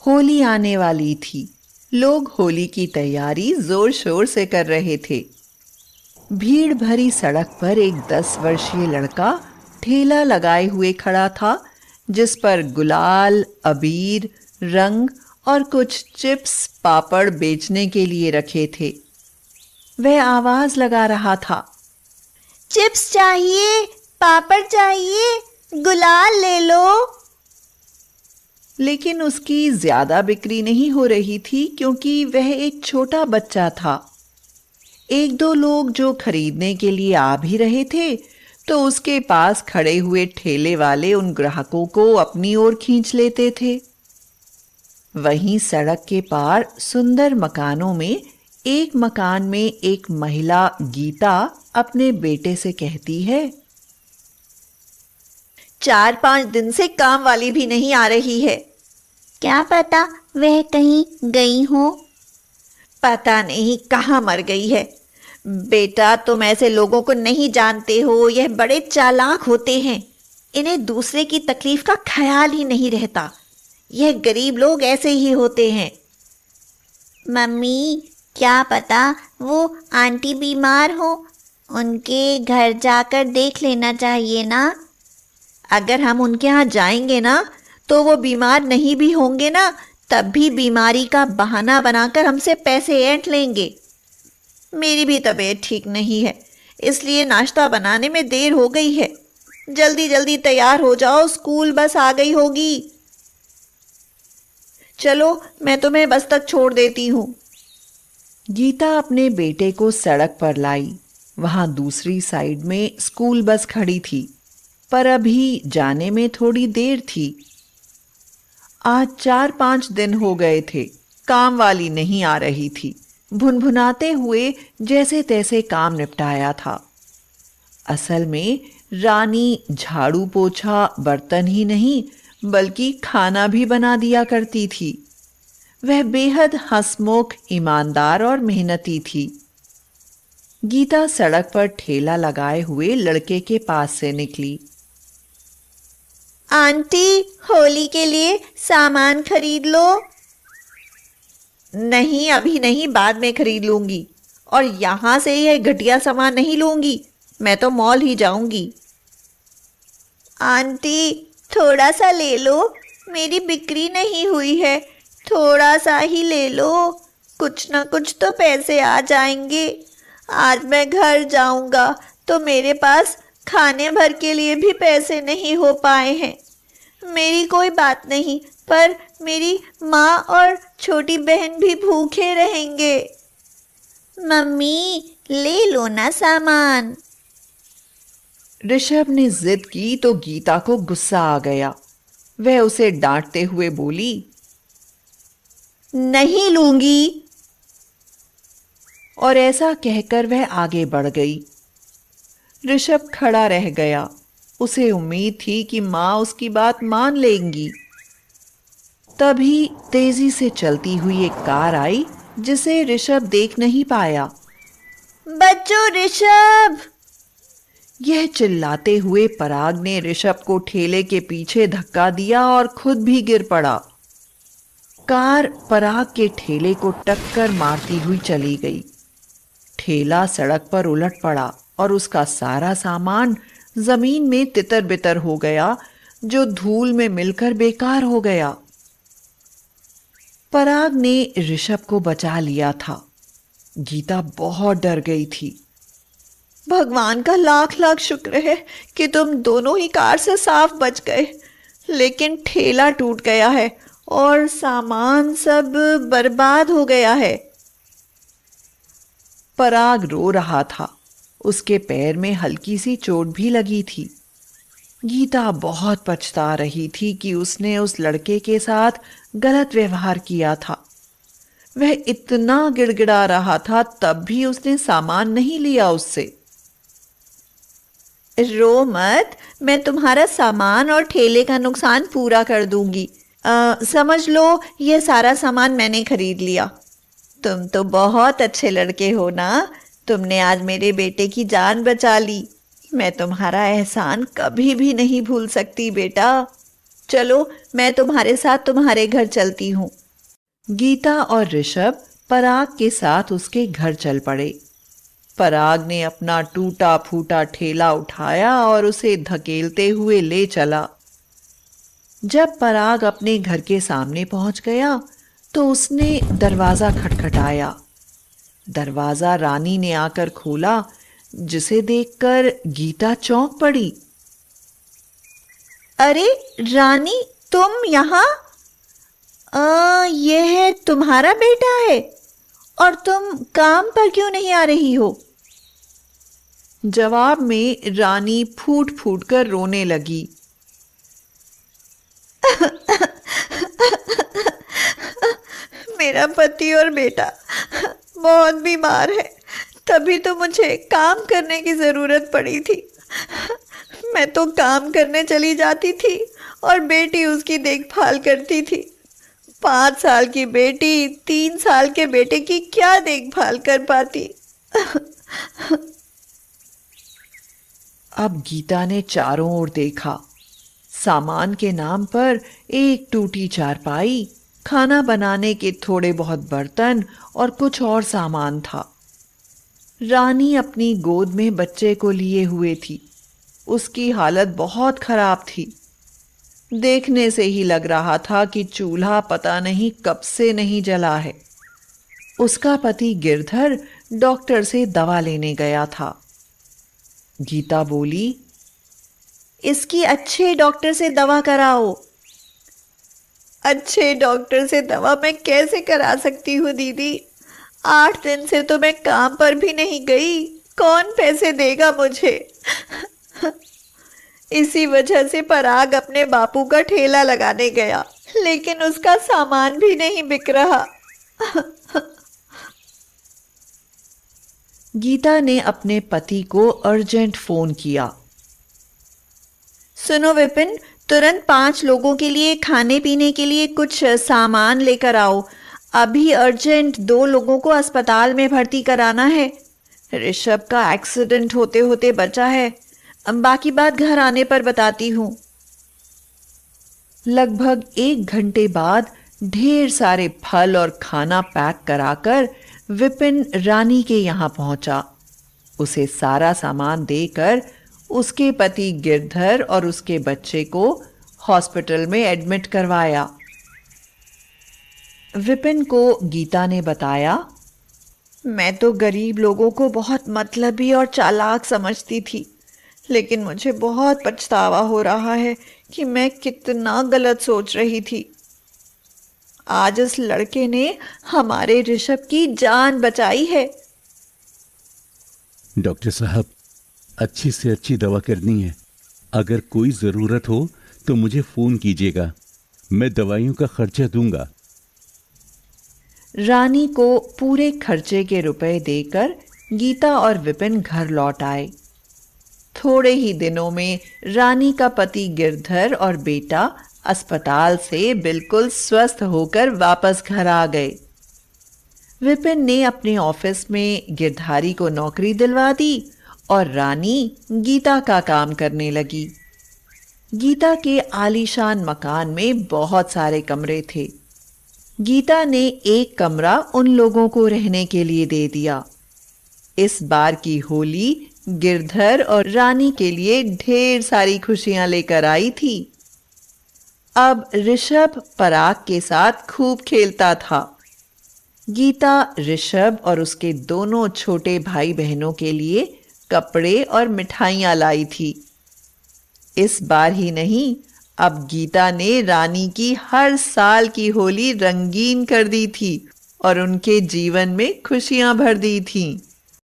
होली आने वाली थी। लोग होली की तैयारी जोर शोर से कर रहे थे। भीड़ भरी सड़क पर एक 10 वर्षीय लड़का ठेला लगाए हुए खड़ा था, जिस पर गुलाल, अबीर, रंग और कुछ चिप्स पापड़ बेचने के लिए रखे थे। वह आवाज लगा रहा था, चिप्स चाहिए, पापड़ चाहिए, गुलाल ले लो। लेकिन उसकी ज्यादा बिक्री नहीं हो रही थी क्योंकि वह एक छोटा बच्चा था। एक दो लोग जो खरीदने के लिए आ भी रहे थे, तो उसके पास खड़े हुए ठेले वाले उन ग्राहकों को अपनी ओर खींच लेते थे। वहीं सड़क के पार सुंदर मकानों में एक मकान में एक महिला गीता अपने बेटे से कहती है, 4-5 दिन से काम वाली भी नहीं आ रही है। क्या पता वह कहीं गई हो। पता नहीं कहाँ मर गई है। बेटा, तुम ऐसे लोगों को नहीं जानते हो, यह बड़े चालाक होते हैं। इन्हें दूसरे की तकलीफ का ख्याल ही नहीं रहता। यह गरीब लोग ऐसे ही होते हैं। मम्मी, क्या पता वो आंटी बीमार हो, उनके घर जाकर देख लेना चाहिए ना। अगर हम उनके यहाँ जाएंगे ना, तो वो बीमार नहीं भी होंगे ना, तब भी बीमारी का बहाना बनाकर हमसे पैसे ऐंठ लेंगे। मेरी भी तबीयत ठीक नहीं है, इसलिए नाश्ता बनाने में देर हो गई है। जल्दी जल्दी तैयार हो जाओ, स्कूल बस आ गई होगी। चलो, मैं तुम्हें बस तक छोड़ देती हूँ। गीता अपने बेटे को सड़क पर लाई। वहां दूसरी साइड में स्कूल बस खड़ी थी, पर अभी जाने में थोड़ी देर थी। आज 4-5 दिन हो गए थे, काम वाली नहीं आ रही थी। भुनभुनाते हुए जैसे तैसे काम निपटाया था। असल में रानी झाड़ू पोछा बर्तन ही नहीं बल्कि खाना भी बना दिया करती थी। वह बेहद हंसमुख, ईमानदार और मेहनती थी। गीता सड़क पर ठेला लगाए हुए लड़के के पास से निकली। आंटी, होली के लिए सामान खरीद लो। नहीं, अभी नहीं, बाद में खरीद लूंगी। और यहां से यह घटिया सामान नहीं लूंगी, मैं तो मॉल ही जाऊंगी। आंटी, थोड़ा सा ले लो, मेरी बिक्री नहीं हुई है। थोड़ा सा ही ले लो, कुछ ना कुछ तो पैसे आ जाएंगे। आज मैं घर जाऊंगा तो मेरे पास खाने भर के लिए भी पैसे नहीं हो पाए हैं। मेरी कोई बात नहीं, पर मेरी माँ और छोटी बहन भी भूखे रहेंगे। मम्मी, ले लो ना सामान। ऋषभ ने जिद की तो गीता को गुस्सा आ गया। वह उसे डांटते हुए बोली, नहीं लूंगी। और ऐसा कहकर वह आगे बढ़ गई। ऋषभ खड़ा रह गया। उसे उम्मीद थी कि माँ उसकी बात मान लेंगी। तभी तेजी से चलती हुई एक कार आई, जिसे ऋषभ देख नहीं पाया। बच्चों, ऋषभ! यह चिल्लाते हुए पराग ने ऋषभ को ठेले के पीछे धक्का दिया और खुद भी गिर पड़ा। कार पराग के ठेले को टक्कर मारती हुई चली गई। ठेला सड़क पर उलट पड़ा और उसका सारा सामान जमीन में तितर बितर हो गया, जो धूल में मिलकर बेकार हो गया। पराग ने ऋषभ को बचा लिया था। गीता बहुत डर गई थी। भगवान का लाख लाख शुक्र है कि तुम दोनों ही कार से साफ बच गए, लेकिन ठेला टूट गया है और सामान सब बर्बाद हो गया है। पराग रो रहा था। उसके पैर में हल्की सी चोट भी लगी थी। गीता बहुत पछता रही थी कि उसने उस लड़के के साथ गलत व्यवहार किया था। वह इतना गिड़गिड़ा रहा था, तब भी उसने सामान नहीं लिया उससे। रो मत, मैं तुम्हारा सामान और ठेले का नुकसान पूरा कर दूंगी। समझ लो, यह सारा सामान मैंने खरीद लिया। तुम तो बहुत अच्छे लड़के हो ना। तुमने आज मेरे बेटे की जान बचा ली। मैं तुम्हारा एहसान कभी भी नहीं भूल सकती बेटा। चलो मैं तुम्हारे साथ तुम्हारे घर चलती हूँ। गीता और ऋषभ पराग के साथ उसके घर चल पड़े। पराग ने अपना टूटा फूटा ठेला उठाया और उसे धकेलते हुए ले चला। जब पराग अपने घर के सामने पहुंच गया तो उसने दरवाजा खटखटाया। दरवाजा रानी ने आकर खोला, जिसे देखकर गीता चौंक पड़ी। अरे रानी, तुम यहाँ? यह तुम्हारा बेटा है और तुम काम पर क्यों नहीं आ रही हो? जवाब में रानी फूट फूट कर रोने लगी। मेरा पति और बेटा बहुत बीमार है, तभी तो मुझे काम करने की जरूरत पड़ी थी। मैं तो काम करने चली जाती थी और बेटी उसकी देखभाल करती थी। 5 साल की बेटी 3 साल के बेटे की क्या देखभाल कर पाती। अब गीता ने चारों ओर देखा। सामान के नाम पर एक टूटी चारपाई, खाना बनाने के थोड़े बहुत बर्तन और कुछ और सामान था। रानी अपनी गोद में बच्चे को लिए हुए थी। उसकी हालत बहुत खराब थी। देखने से ही लग रहा था कि चूल्हा पता नहीं कब से नहीं जला है। उसका पति गिरधर डॉक्टर से दवा लेने गया था। गीता बोली, इसकी अच्छे डॉक्टर से दवा कराओ। अच्छे डॉक्टर से दवा मैं कैसे करा सकती हूँ दीदी? 8 दिन से तो मैं काम पर भी नहीं गई। कौन पैसे देगा मुझे? इसी वजह से पराग अपने बापू का ठेला लगाने गया, लेकिन उसका सामान भी नहीं बिक रहा। गीता ने अपने पति को अर्जेंट फोन किया। सुनो विपिन, तुरंत 5 लोगों के लिए खाने पीने के लिए कुछ सामान लेकर आओ। अभी अर्जेंट 2 लोगों को अस्पताल में भर्ती कराना है। ऋषभ का एक्सीडेंट होते होते बचा है। बाकी बात घर आने पर बताती हूँ। लगभग 1 घंटे बाद ढेर सारे फल और खाना पैक कराकर विपिन रानी के यहाँ पहुंचा। उसे सारा सामान देकर उसके पति गिरधर और उसके बच्चे को हॉस्पिटल में एडमिट करवाया। विपिन को गीता ने बताया, मैं तो गरीब लोगों को बहुत मतलबी और चालाक समझती थी, लेकिन मुझे बहुत पछतावा हो रहा है कि मैं कितना गलत सोच रही थी। आज इस लड़के ने हमारे ऋषभ की जान बचाई है। डॉक्टर साहब, अच्छी से अच्छी दवा करनी है। अगर कोई ज़रूरत हो तो मुझे फ़ोन कीजिएगा, मैं दवाइयों का खर्चा दूंगा। रानी को पूरे खर्चे के रुपए देकर गीता और विपिन घर लौट आए। थोड़े ही दिनों में रानी का पति गिरधर और बेटा अस्पताल से बिल्कुल स्वस्थ होकर वापस घर आ गए। विपिन ने अपने ऑफिस में गिरधारी को नौकरी दिलवा दी और रानी गीता का काम करने लगी। गीता के आलीशान मकान में बहुत सारे कमरे थे। गीता ने एक कमरा उन लोगों को रहने के लिए दे दिया। इस बार की होली गिरधर और रानी के लिए ढेर सारी खुशियां लेकर आई थी। अब ऋषभ पराग के साथ खूब खेलता था। गीता ऋषभ और उसके दोनों छोटे भाई बहनों के लिए कपड़े और मिठाइयां लाई थी। इस बार ही नहीं, अब गीता ने रानी की हर साल की होली रंगीन कर दी थी और उनके जीवन में खुशियां भर दी थीं।